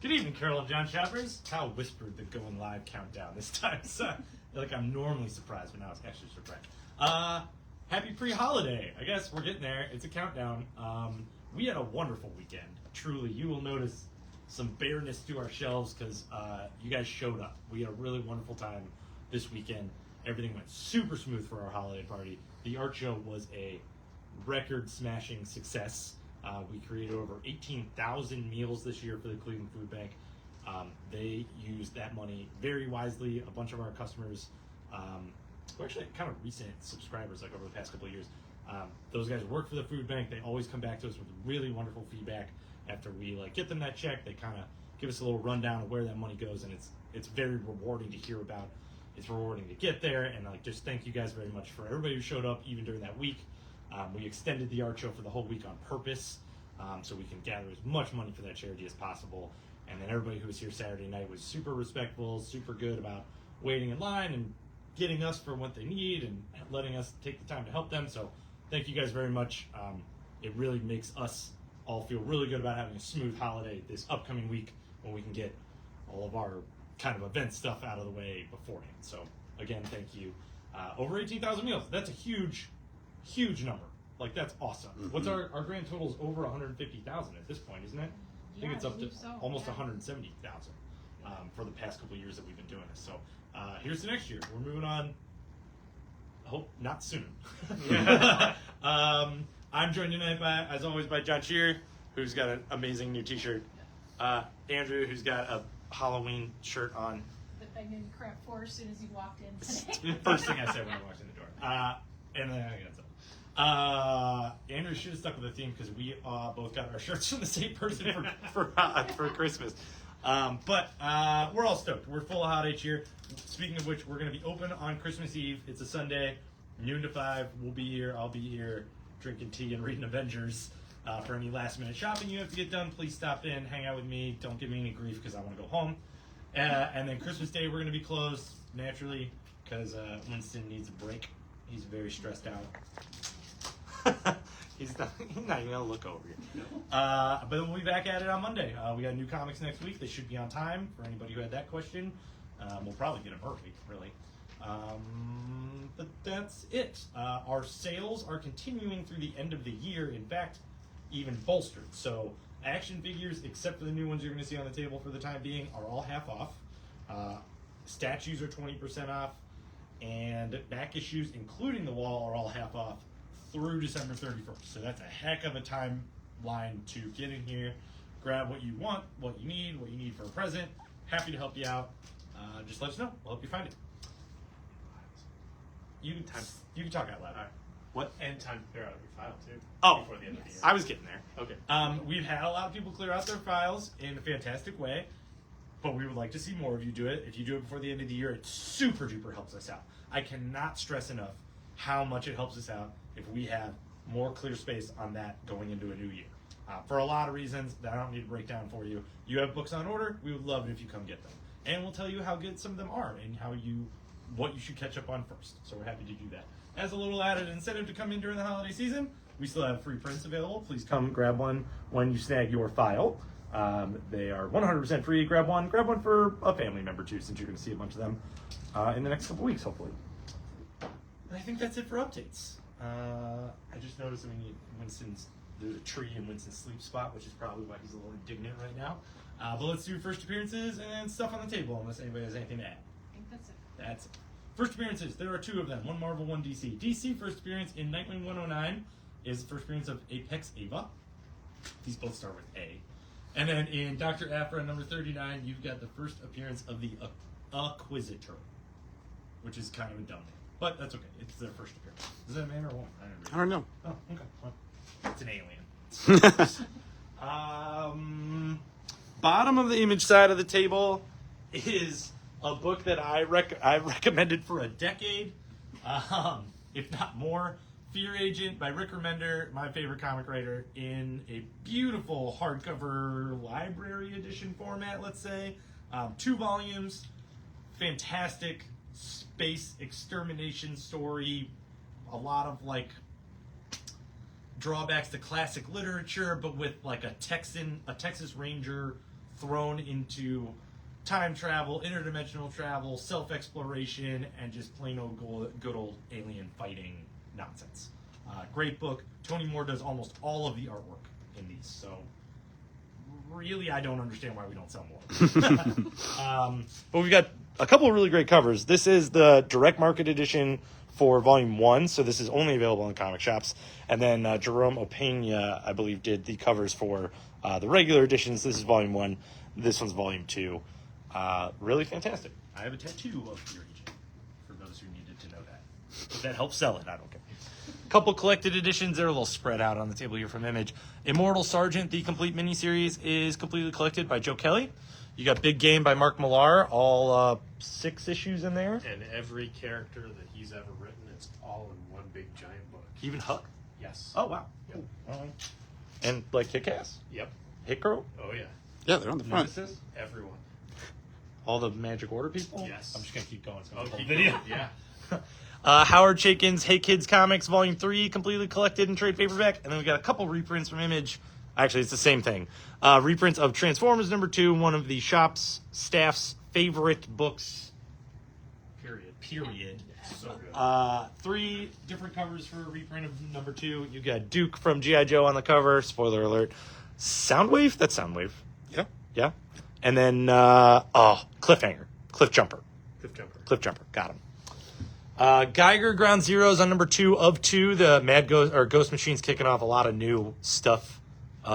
Good evening, Carol and John shoppers. Kyle whispered the going live countdown this time, so like I'm normally surprised, but now it's actually surprised. Happy pre-holiday. I guess we're getting there. It's a countdown. We had a wonderful weekend. Truly, you will notice some bareness to our shelves because you guys showed up. We had a really wonderful time this weekend. Everything went super smooth for our holiday party. The art show was a record-smashing success. We created over 18,000 meals this year for the Cleveland Food Bank. They used that money very wisely. A bunch of our customers, were actually kind of recent subscribers, like over the past couple of years, those guys work for the food bank. They always come back to us with really wonderful feedback after we get them that check. They kind of give us a little rundown of where that money goes, and it's very rewarding to hear about. It's rewarding to get there, and just thank you guys very much for everybody who showed up even during that week. We extended the art show for the whole week on purpose, so we can gather as much money for that charity as possible. And then everybody who was here Saturday night was super respectful, super good about waiting in line and getting us for what they need and letting us take the time to help them. So thank you guys very much. It really makes us all feel really good about having a smooth holiday this upcoming week when we can get all of our kind of event stuff out of the way beforehand. So again, thank you. Over 18,000 meals. That's a huge number. That's awesome. Mm-hmm. What's our grand total is over 150,000 at this point, isn't it? I think it's up to almost 170,000 for the past couple of years that we've been doing this. So here's to next year. We're moving on. I hope not soon. I'm joined tonight as always by John Shear, who's got an amazing new T-shirt. Andrew, who's got a Halloween shirt on. That I knew crap for as soon as you walked in today. First thing I said when I walked in the door. And then I got something. Andrew should have stuck with the theme because we both got our shirts from the same person for Christmas. But we're all stoked. We're full of holiday cheer. Speaking of which, we're going to be open on Christmas Eve. It's a Sunday, noon to 5. We'll be here. I'll be here drinking tea and reading Avengers. For any last minute shopping you have to get done, please stop in, hang out with me. Don't give me any grief because I want to go home. And then Christmas Day, we're going to be closed naturally because Winston needs a break. He's very stressed out. He's not even going to look over here. But we'll be back at it on Monday. We got new comics next week. They should be on time for anybody who had that question. We'll probably get them early, really. But that's it. Our sales are continuing through the end of the year. In fact, even bolstered. So action figures, except for the new ones you're going to see on the table for the time being, are all half off. Statues are 20% off. And back issues, including the wall, are all half off through December 31st. So that's a heck of a timeline to get in here, grab what you want, what you need for a present. Happy to help you out. Just let us know. We'll help you find it. You can talk out loud. All right. What? And time to clear out your file, too. Oh, before the end of the year. I was getting there. Okay. We've had a lot of people clear out their files in a fantastic way, but we would like to see more of you do it. If you do it before the end of the year, it super duper helps us out. I cannot stress enough how much it helps us out if we have more clear space on that going into a new year. For a lot of reasons that I don't need to break down for you. You have books on order, we would love it if you come get them. And we'll tell you how good some of them are and what you should catch up on first. So we're happy to do that. As a little added incentive to come in during the holiday season, we still have free prints available. Please come grab one when you snag your file. They are 100% free. Grab one for a family member too, since you're going to see a bunch of them in the next couple weeks, hopefully. And I think that's it for updates. I just noticed there's a tree in Winston's sleep spot, which is probably why he's a little indignant right now. But let's do first appearances and stuff on the table, unless anybody has anything to add. I think that's it. That's it. First appearances, there are two of them. One Marvel, one DC. DC first appearance in Nightwing 109 is the first appearance of Apex Ava. These both start with A. And then in Dr. Aphra number 39, you've got the first appearance of the Acquisitor, which is kind of a dumb name. But that's okay. It's their first appearance. Is that a man or a woman? I don't know. Oh, okay. Well, it's an alien. Bottom of the image side of the table is a book that I've recommended for a decade, if not more. Fear Agent by Rick Remender, my favorite comic writer, in a beautiful hardcover library edition format, let's say. 2 volumes, fantastic space extermination story, a lot of drawbacks to classic literature, but with a Texas Ranger thrown into time travel, interdimensional travel, self-exploration, and just plain old good old alien fighting nonsense. Great book. Tony Moore does almost all of the artwork in these, so really I don't understand why we don't sell more. But we've got a couple of really great covers. This is the direct market edition for Volume 1, so this is only available in comic shops. And then Jerome Opeña, I believe, did the covers for the regular editions. This is Volume 1. This one's Volume 2. Really fantastic. I have a tattoo of Fury Agent, for those who needed to know that. If that helps sell it, I don't care. Couple collected editions. They're a little spread out on the table here from Image. Immortal Sergeant, the complete miniseries, is completely collected by Joe Kelly. You got Big Game by Mark Millar, all 6 issues in there. And every character that he's ever written, it's all in one big giant book. Even Huck? Yes. Oh, wow. Yep. Cool. All right. And like Kick-Ass? Yep. Hit Girl? Oh, yeah. Yeah, they're on the front. Nemesis? Everyone. All the Magic Order people? Yes. I'm just going to keep going. Oh, keep video. going. Yeah. Howard Chaykin's Hey Kids Comics, Volume 3, completely collected in trade paperback. And then we got a couple reprints from Image. Actually, it's the same thing. Reprints of Transformers #2, one of the shop's staff's favorite books. Period. So good. 3 different covers for a reprint of #2. You got Duke from G.I. Joe on the cover. Spoiler alert. Soundwave? That's Soundwave. Yeah. Yeah. And then, Cliffhanger. Cliff Jumper. Cliff Jumper. Got him. Geiger Ground Zeroes on #2 of 2. The Ghost Machine's kicking off a lot of new stuff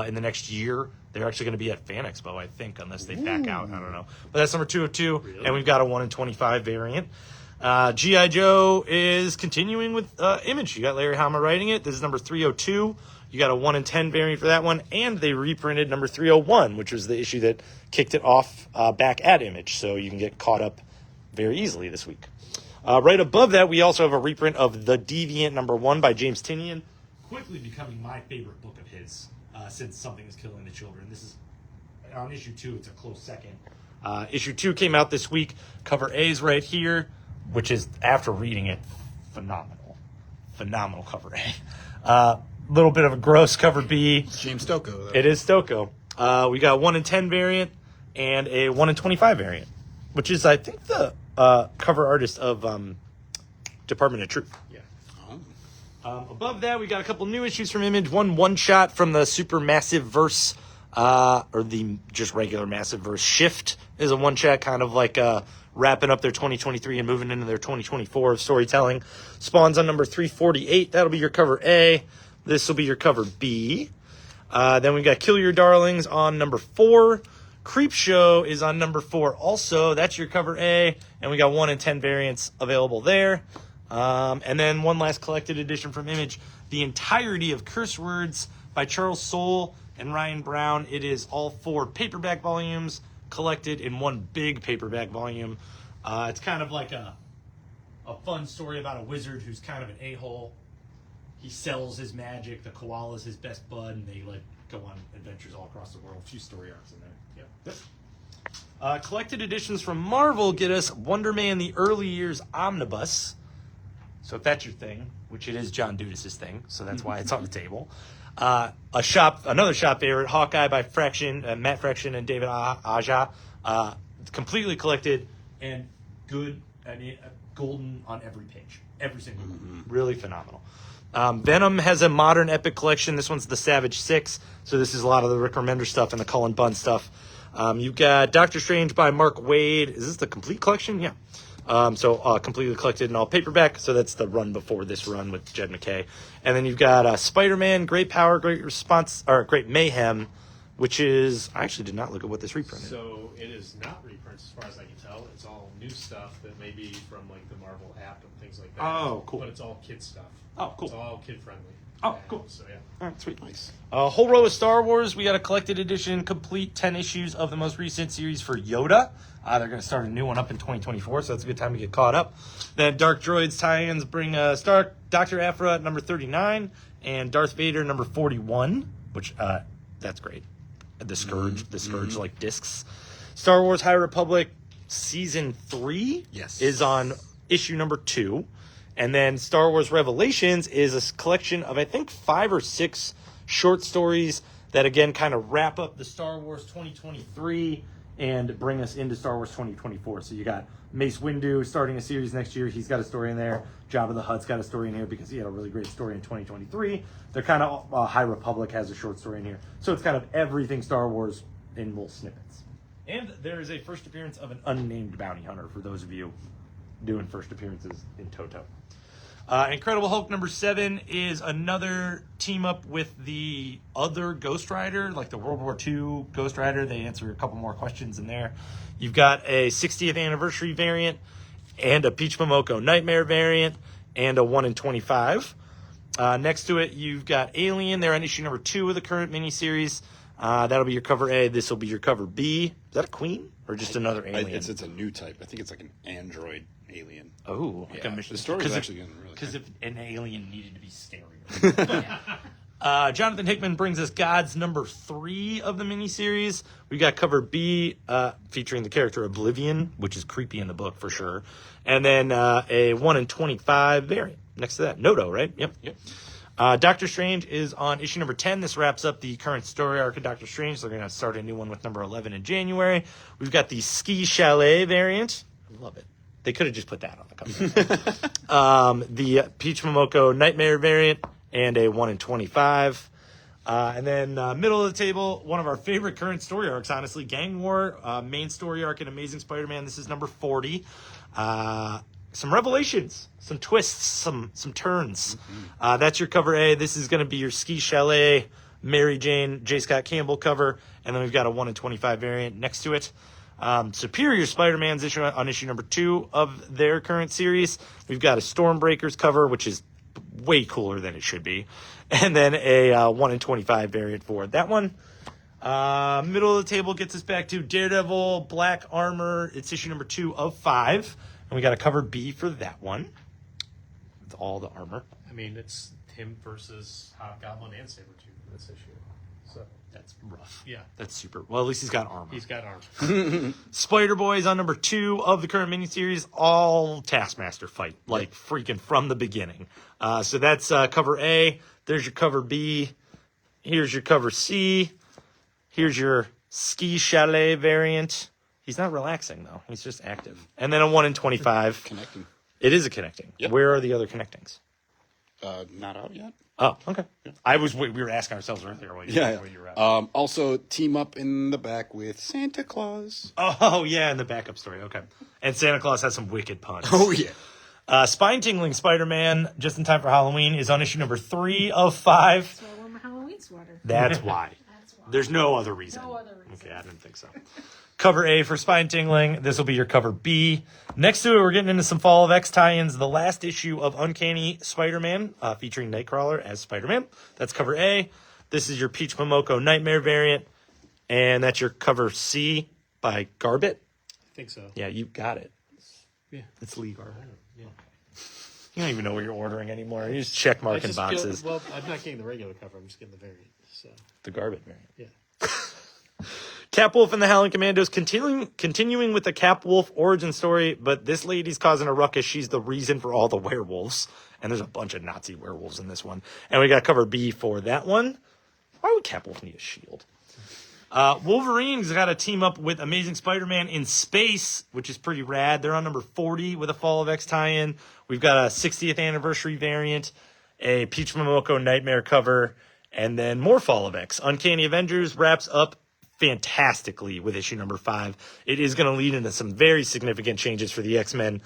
in the next year. They're actually going to be at Fan Expo, I think, unless they back out. I don't know. But that's #2 of 2. Really? And we've got a 1 in 25 variant. G.I. Joe is continuing with Image. You got Larry Hama writing it. This is number 302. You got a 1 in 10 variant for that one. And they reprinted number 301, which was the issue that kicked it off back at Image. So you can get caught up very easily this week. Right above that, we also have a reprint of The Deviant #1 by James Tynion. Quickly becoming my favorite book of his since Something is Killing the Children. This is on issue 2. It's a close second. Issue 2 came out this week. Cover A is right here, which is, after reading it, phenomenal. Phenomenal cover A. Little bit of a gross cover B. James Stocco, though. It is Stocco. We got a 1 in 10 variant and a 1 in 25 variant, which is, I think, the cover artist of Department of Truth. Yeah. Above that, we got a couple new issues from Image. One shot from the Supermassive Verse, or the just regular Massive Verse. Shift is a one shot, kind of like wrapping up their 2023 and moving into their 2024 of storytelling. Spawn's on number 348. That'll be your cover A. This will be your cover B. Then we got Kill Your Darlings on number 4. Creep Show is on number 4 also. That's your cover A. And we got 1 in 10 variants available there. And then one last collected edition from Image. The entirety of Curse Words by Charles Soule and Ryan Brown. It is all 4 paperback volumes collected in one big paperback volume. It's kind of like a fun story about a wizard who's kind of an a-hole. He sells his magic. The koala's his best bud, and they go on adventures all across the world. A few story arcs in there. Yep. Collected editions from Marvel get us Wonder Man: The Early Years Omnibus. So if that's your thing, which it is John Dudas' thing, so that's why it's on the table. Another shop favorite, Hawkeye by Matt Fraction and David Aja. Completely collected and good, golden on every page. Every single one. Really phenomenal. Venom has a modern epic collection. This one's the Savage 6. So this is a lot of the Rick Remender stuff and the Cullen Bunn stuff. You've got Doctor Strange by Mark Waid. Is this the complete collection? Yeah. Completely collected in all paperback. So that's the run before this run with Jed McKay. And then you've got Spider-Man, Great Power, Great Mayhem, which is, I actually did not look at what this reprint is. So it is not reprints as far as I can tell. It's all new stuff that may be from like the Marvel app and things like that. Oh, cool. But it's all kid stuff. Oh, cool. It's all kid friendly. Oh, cool. So yeah. All right, sweet. Nice. A whole row of Star Wars. We got a collected edition, complete 10 issues of the most recent series for Yoda. They're going to start a new one up in 2024, so that's a good time to get caught up. Then Dark Droids tie-ins bring Dr. Aphra number 39 and Darth Vader number 41, which that's great. The Scourge like discs. Star Wars High Republic Season 3 is on issue number 2. And then Star Wars Revelations is a collection of, I think, 5 or 6 short stories that, again, kind of wrap up the Star Wars 2023 and bring us into Star Wars 2024. So you got Mace Windu starting a series next year. He's got a story in there. Jabba the Hutt's got a story in here because he had a really great story in 2023. They're kind of High Republic has a short story in here. So it's kind of everything Star Wars in little snippets. And there is a first appearance of an unnamed bounty hunter for those of you doing first appearances in Toto. Incredible Hulk number 7 is another team up with the other Ghost Rider, like the World War II Ghost Rider. They answer a couple more questions in there. You've got a 60th anniversary variant and a Peach Momoko Nightmare variant and a 1 in 25. Next to it, you've got Alien. They're on issue number 2 of the current miniseries. That'll be your cover A. This will be your cover B. Is that a queen or just another alien? It's a new type. I think it's like an android alien. Oh, like Yeah, a mission. the story is actually getting really because good. if an alien needed to be scarier. Jonathan Hickman brings us Gods number 3 of the miniseries. We've got cover B featuring the character Oblivion, which is creepy in the book for sure, and then a 1 in 25 variant next to that. Noto, right? Yep. Doctor Strange is on issue number 10. This wraps up the current story arc of Doctor Strange. They're going to start a new one with number 11 in January. We've got the Ski Chalet variant. I love it. They could have just put that on the cover. The Peach Momoko Nightmare variant and a 1 in 25. And then middle of the table, one of our favorite current story arcs, honestly, Gang War, main story arc in Amazing Spider-Man. This is number 40. Some revelations, some twists, some turns. That's your cover A. This is going to be your Ski Chalet, Mary Jane, J. Scott Campbell cover. And then we've got a 1 in 25 variant next to it. Superior Spider-Man's issue on issue number 2 of their current series. We've got a Stormbreakers cover, which is way cooler than it should be. And then a 1 in 25 variant for that one. Middle of the table gets us back to Daredevil, Black Armor. It's issue number 2 of 5. And we got a cover B for that one. With all the armor. I mean, it's him versus Hobgoblin and Sabretooth in this issue. So That's rough. yeah, That's super. Well, at least he's got armor. he's got armor. Spider-Boy is on number 2 of the current miniseries. All Taskmaster fight. Like freaking from the beginning. So that's cover A. There's your cover B. Here's your cover C. Here's your Ski Chalet variant. He's not relaxing, though. He's just active. And then a 1 in 25. Connecting. It is a connecting. Yep. Where are the other connectings? Not out yet. Oh, okay. We were asking ourselves earlier where you were at. Also, team up in the back with Santa Claus. Oh, yeah, in the backup story. Okay. And Santa Claus has some wicked puns. Oh, yeah. Spine-tingling Spider-Man, just in time for Halloween, is on issue number 3 of 5. That's why I wore my Halloween sweater. That's why. That's why. There's no other reason. No other reason. Okay, I didn't think so. Cover A for Spine Tingling. This will be your cover B. Next to it, we're getting into some Fall of X tie-ins. The last issue of Uncanny Spider-Man, featuring Nightcrawler as Spider-Man. That's cover A. This is your Peach Momoko Nightmare variant. And that's your cover C by Garbett. I think so. Yeah, you got it. Yeah. It's Lee Garbett. Yeah. You don't even know what you're ordering anymore. You just check marking boxes. Well, I'm not getting the regular cover. I'm just getting the variant. So The Garbett variant. yeah. Capwolf and the Howling Commandos continuing with the Capwolf origin story, but this lady's causing a ruckus. She's the reason for all the werewolves. And there's a bunch of Nazi werewolves in this one. And we got cover B for that one. Why would Capwolf need a shield? Wolverine's got to team up with Amazing Spider-Man in space, which is pretty rad. They're on number 40 with a Fall of X tie-in. We've got a 60th anniversary variant, a Peach Momoko Nightmare cover, and then more Fall of X. Uncanny Avengers wraps up fantastically with issue number 5. It is going to lead into some very significant changes for the X-Men.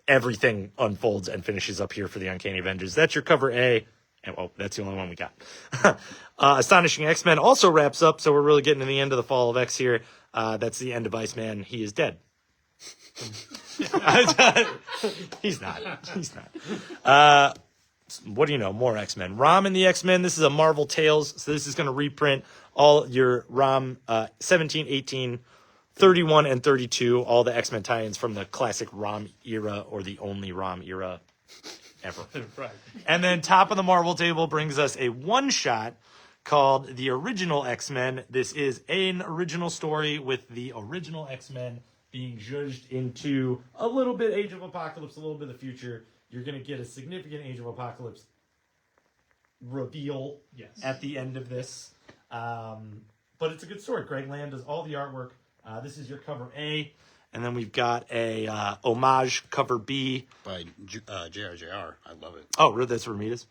Everything unfolds and finishes up here for the Uncanny Avengers. That's your cover A. And, well, that's the only one we got. Astonishing X-Men also wraps up, so we're really getting to the end of the Fall of X here. That's the end of Iceman. He is dead. He's not. What do you know? More X-Men. Rom and the X-Men. This is a Marvel Tales, so this is going to reprint all your Rom 17, 18, 31, and 32, all the X-Men tie-ins from the classic Rom era or the only Rom era ever. Right. And then top of the Marvel table brings us a one-shot called The Original X-Men. This is an original story with the original X-Men being judged into a little bit Age of Apocalypse, a little bit of the future. You're going to get a significant Age of Apocalypse reveal Yes. at the end of this. But it's a good story. Greg Land does all the artwork. This is your cover A. And then we've got a homage cover B. By JRJR. I love it. Oh, that's Ramirez.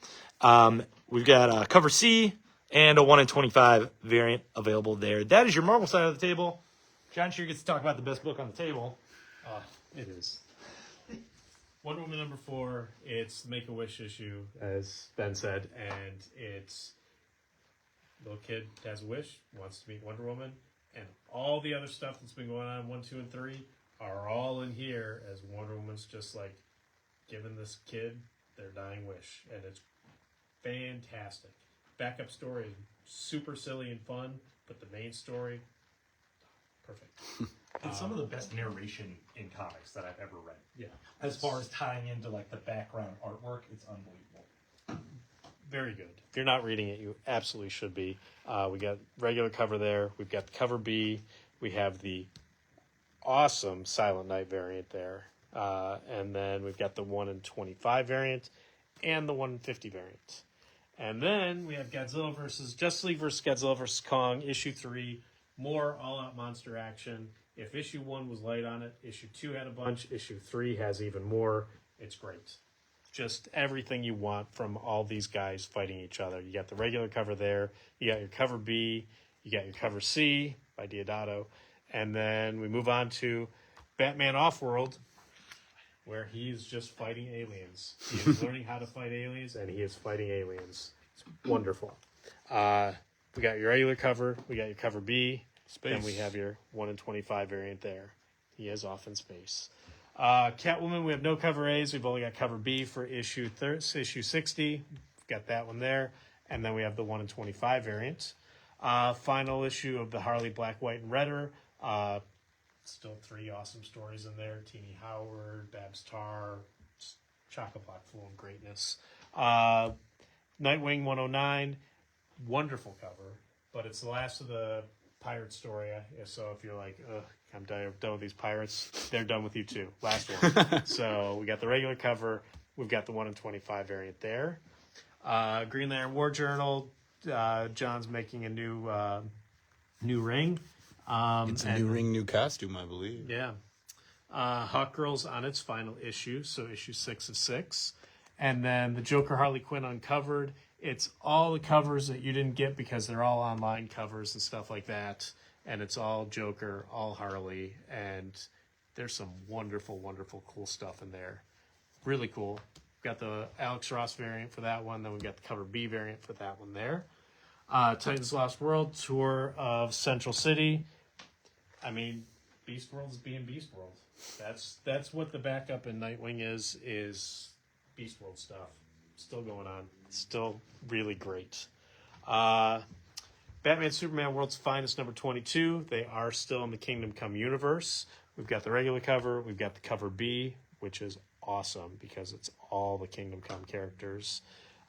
We've got cover C and a 1 in 25 variant available there. That is your Marvel side of the table. John Shear gets to talk about the best book on the table. It is. Wonder Woman #4. It's the Make-A-Wish issue, as Ben said, and it's little kid has a wish, wants to meet Wonder Woman, and all the other stuff that's been going on in 1, 2, and 3 are all in here as Wonder Woman's just like giving this kid their dying wish, and it's fantastic. Backup story is super silly and fun, but the main story, perfect. It's some of the best narration in comics that I've ever read. Yeah. As far as tying into like the background artwork, it's unbelievable. Very good. If you're not reading it, you absolutely should be. We got regular cover there. We've got the cover B. We have the awesome Silent Night variant there. And then we've got the 1 in 25 variant and the 1 in 50 variant. And then we have Godzilla versus Justice League versus Godzilla versus Kong, issue 3. More all-out monster action. If issue 1 was light on it, issue 2 had a bunch. Issue 3 has even more. It's great. Just everything you want from all these guys fighting each other. You got the regular cover there. You got your cover B. You got your cover C by Diodato. And then we move on to Batman Offworld, where he's just fighting aliens. He is learning how to fight aliens, and he is fighting aliens. It's wonderful. We got your regular cover. We got your cover B. Space. And we have your 1 in 25 variant there. He is off in space. Catwoman, we have no cover A's. We've only got cover B for issue 60. We've got that one there. And then we have the 1 in 25 variant. Final issue of the Harley Black, White, and Redder. Still 3 awesome stories in there. Teenie Howard, Babs Tarr, chock-a-block full of greatness. Nightwing 109, wonderful cover. But it's the last of the pirate story. So if you're like, ugh, I'm done with these pirates, they're done with you too. Last one. So we got the regular cover. We've got the 1 in 25 variant there. Green Lantern War Journal. John's making a new ring. It's a new ring, new costume, I believe. Yeah. Hawk Girl's on its final issue, so issue 6 of 6. And then the Joker Harley Quinn Uncovered. It's all the covers that you didn't get because they're all online covers and stuff like that. And it's all Joker, all Harley, and there's some wonderful, wonderful, cool stuff in there. Really cool. We've got the Alex Ross variant for that one. Then we've got the cover B variant for that one there. Titans Lost World, Tour of Central City. I mean, Beast World is being Beast World. That's what the backup in Nightwing is Beast World stuff. Still going on. Still really great. Batman Superman World's Finest number 22. They are still in the Kingdom Come universe. We've got the regular cover. We've got the cover B, which is awesome because it's all the Kingdom Come characters.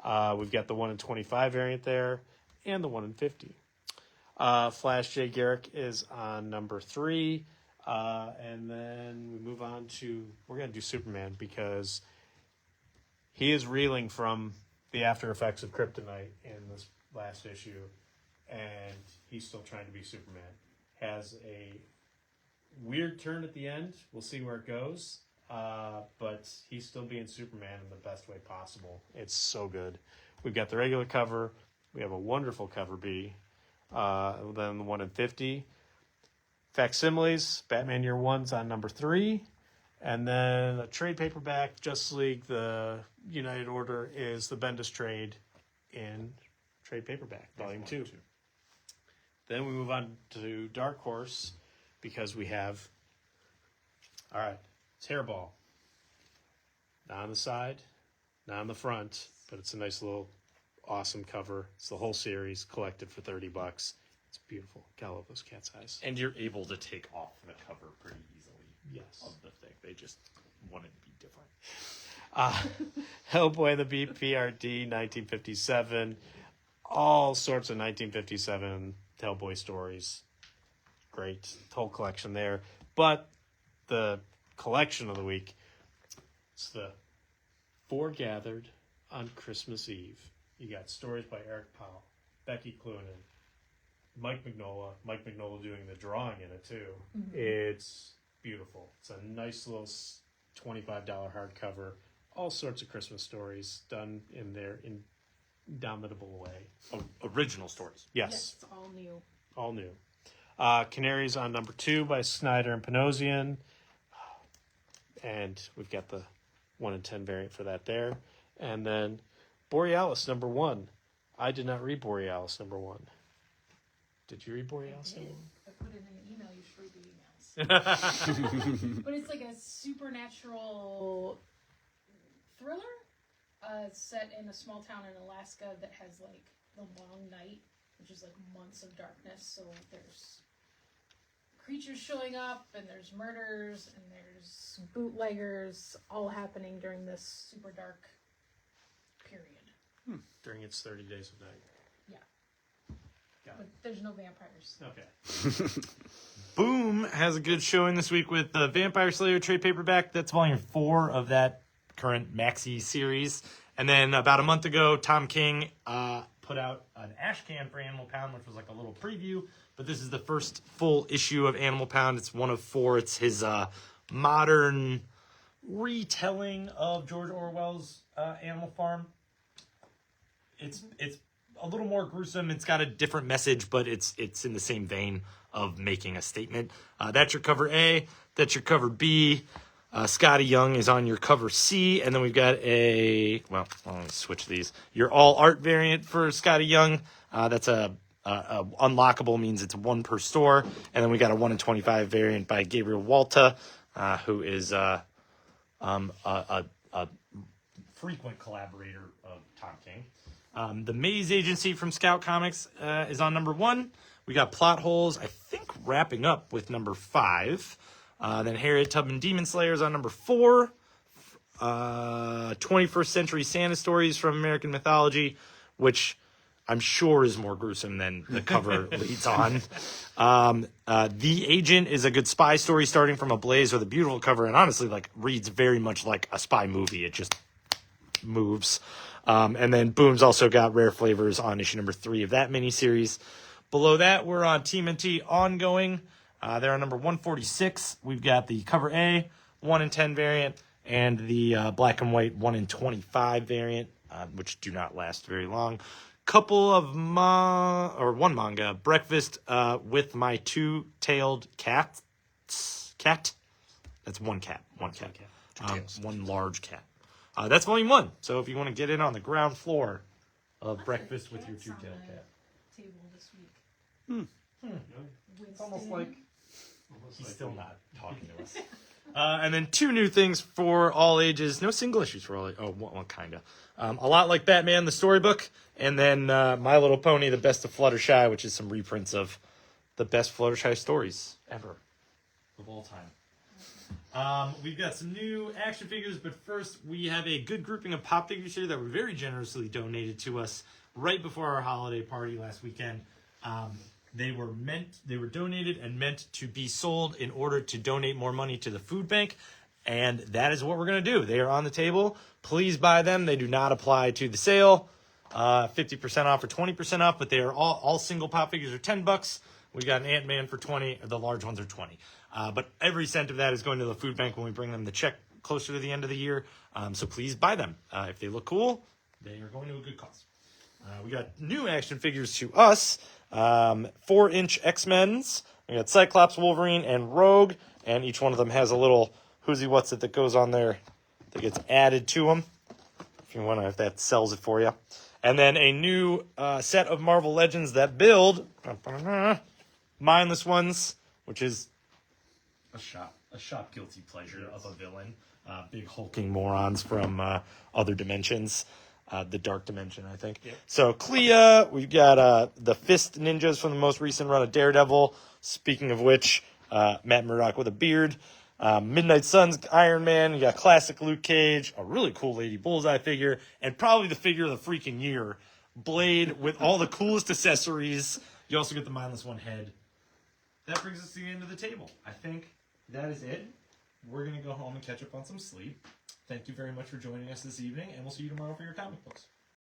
We've got the 1 in 25 variant there and the 1 in 50. Flash J. Garrick is on number 3. And then we move on to, we're going to do Superman because he is reeling from the after effects of kryptonite in this last issue, and he's still trying to be Superman. Has a weird turn at the end. We'll see where it goes. But he's still being Superman in the best way possible. It's so good. We've got the regular cover. We have a wonderful cover B. Then the 1 in 50. Facsimiles, Batman Year One's on number 3. And then a trade paperback, Justice League, the United Order is the Bendis trade in trade paperback, volume 2. Then we move on to Dark Horse because we have, all right, it's Hairball. Not on the side, not on the front, but it's a nice little awesome cover. It's the whole series collected for $30. It's beautiful. Gotta love those cat's eyes. And you're able to take off the cover pretty easily. Yes. Of the thing. They just want it to be different. Hellboy the BPRD 1957. All sorts of 1957 Hellboy stories. Great. Whole collection there. But the collection of the week, it's the Foregathered on Christmas Eve. You got stories by Eric Powell, Becky Cloonan, Mike Mignola doing the drawing in it too. It's beautiful. It's a nice little $25 hardcover. All sorts of Christmas stories done in their indomitable way. Original stories. Yes, It's all new. all new. Canaries on number 2 by Snyder and Panosian. And we've got the 1 in 10 variant for that there. And then Borealis number 1. I did not read Borealis number 1. Did you read Borealis number 1? I put it in an email. You should read the emails. But it's like a supernatural thriller set in a small town in Alaska that has like the long night, which is like months of darkness. So there's creatures showing up, and there's murders, and there's bootleggers, all happening during this super dark period. During its 30 days of night. But there's no vampires. Okay. Boom has a good showing this week with the Vampire Slayer trade paperback. That's volume 4 of that current maxi series. And then about a month ago, Tom King put out an ash can for Animal Pound, which was like a little preview. But this is the first full issue of Animal Pound. It's one of 4. It's his modern retelling of George Orwell's Animal Farm. It's a little more gruesome. It's got a different message, but it's in the same vein of making a statement. That's your cover A. That's your cover B. Scotty Young is on your cover C. And then we've got let me switch these. Your all art variant for Scotty Young. That's a unlockable, means it's 1 per store. And then we got a 1 in 25 variant by Gabriel Walta, who is a frequent collaborator of Tom King. The Maze Agency from Scout Comics is on number 1. We got Plot Holes, I think, wrapping up with number 5. Then Harriet Tubman Demon Slayer is on number 4. 21st Century Santa Stories from American Mythology, which I'm sure is more gruesome than the cover leads on. The Agent is a good spy story starting from a Blaze with a beautiful cover, and honestly, like, reads very much like a spy movie. It just moves. And then Boom's also got Rare Flavors on issue number 3 of that miniseries. Below that, we're on TMNT Ongoing. They're on number 146. We've got the cover A, 1 in 10 variant, and the black and white 1 in 25 variant, which do not last very long. Couple of one manga, Breakfast with My Two-Tailed Cat. That's one cat. One cat. One large cat. That's volume 1. So if you want to get in on the ground floor of Breakfast with Your Two-Tailed Cat. Table this week. It's almost like he's still not talking to us. And then 2 new things for all ages. No single issues for all ages. Oh, well, kind of. A lot like Batman, the storybook. And then My Little Pony, The Best of Fluttershy, which is some reprints of the best Fluttershy stories ever of all time. We've got some new action figures, but first we have a good grouping of pop figures here that were very generously donated to us right before our holiday party last weekend. They were donated and meant to be sold in order to donate more money to the food bank, and that is what we're going to do. They are on the table. Please buy them. They do not apply to the sale. 50% off or 20% off, but they are all single pop figures are $10. We got an Ant-Man for 20. The large ones are 20. But every cent of that is going to the food bank when we bring them the check closer to the end of the year. So please buy them. If they look cool, they are going to a good cause. We got new action figures to us. 4-inch X-Men's. We got Cyclops, Wolverine, and Rogue. And each one of them has a little who's-he what's-it that goes on there that gets added to them. If that sells it for you. And then a new set of Marvel Legends that build Mindless Ones, which is a shop guilty pleasure of a villain. Big hulking morons from other dimensions. The Dark Dimension, I think. Yep. So Clea, we've got the Fist Ninjas from the most recent run of Daredevil. Speaking of which, Matt Murdock with a beard. Midnight Suns Iron Man. You got classic Luke Cage, a really cool Lady Bullseye figure, and probably the figure of the freaking year, Blade, with all the coolest accessories. You also get the Mindless One head. That brings us to the end of the table. I think that is it. We're going to go home and catch up on some sleep. Thank you very much for joining us this evening, and we'll see you tomorrow for your comic books.